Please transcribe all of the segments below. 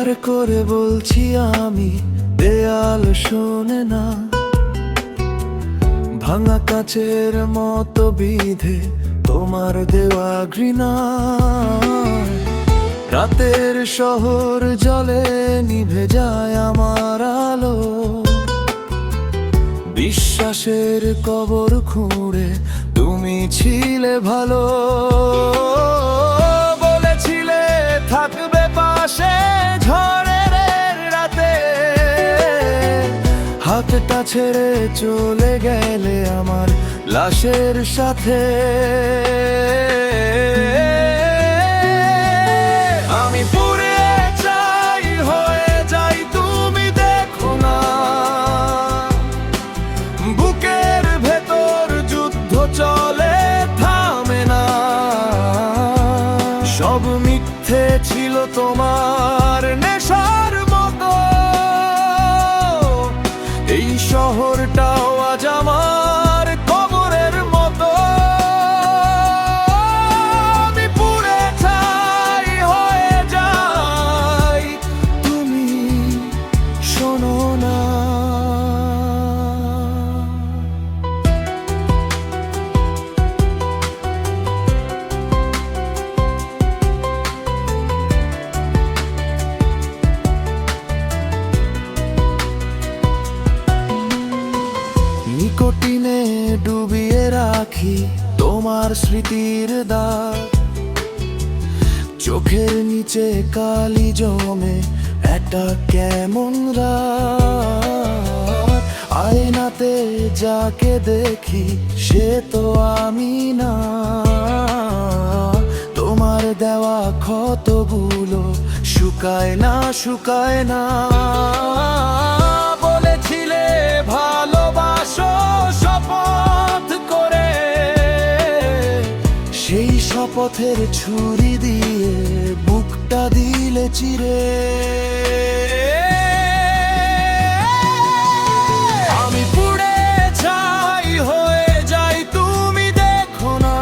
বার করে বলছি আমি, দেয়াল শোনে না। ভাঙা কাচের মতো বিধে তোমার দেওয়া ঘৃণা। রাতের শহর জলে নিভে যায় আমার আলো। বিশ্বাসের কবর খুঁড়ে তুমি ছিলে ভালো। বলেছিলে থাকবে পাশে ঝড়ের রাতে, হাতটা ছেড়ে চলে গেলে আমার লাশের সাথে। আমি পুড়ে চাই, হয়ে যাই, তুমি দেখো না। বুকের ভেতর যুদ্ধ চলে, থামে না। সব মিথ্যে ছিল তোমার নেশার মতো। এই শহরটাও আজ আমার কবরের মতো। আমি পুড়ে চাই, হয়ে যাই, তুমি শোনো না। নিকোটিনে ডুবিয়ে রাখি তোমার স্মৃতির দাগ। চোখের নিচে কালি জমে একটা কেমন রাত। আয়নাতে যাকে দেখি সে তো আমি না। তোমার দেওয়া ক্ষতগুলো শুকায় না, শুকায় না। বলেছিলে ভালোবাসো শপথ করে, সেই শপথের ছুরি দিয়ে বুকটা দিলে চিরে। আমি পুড়ে চাই, হয়ে যাই, তুমি দেখো না।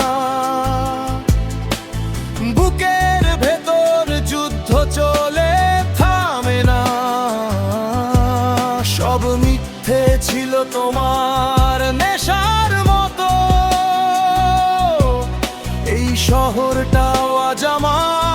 বুকের ভেতর যুদ্ধ চলে, থামে না। সব মিথ্যে ছিল তোমার নেশার মতো। এই শহরটাও আজ আমার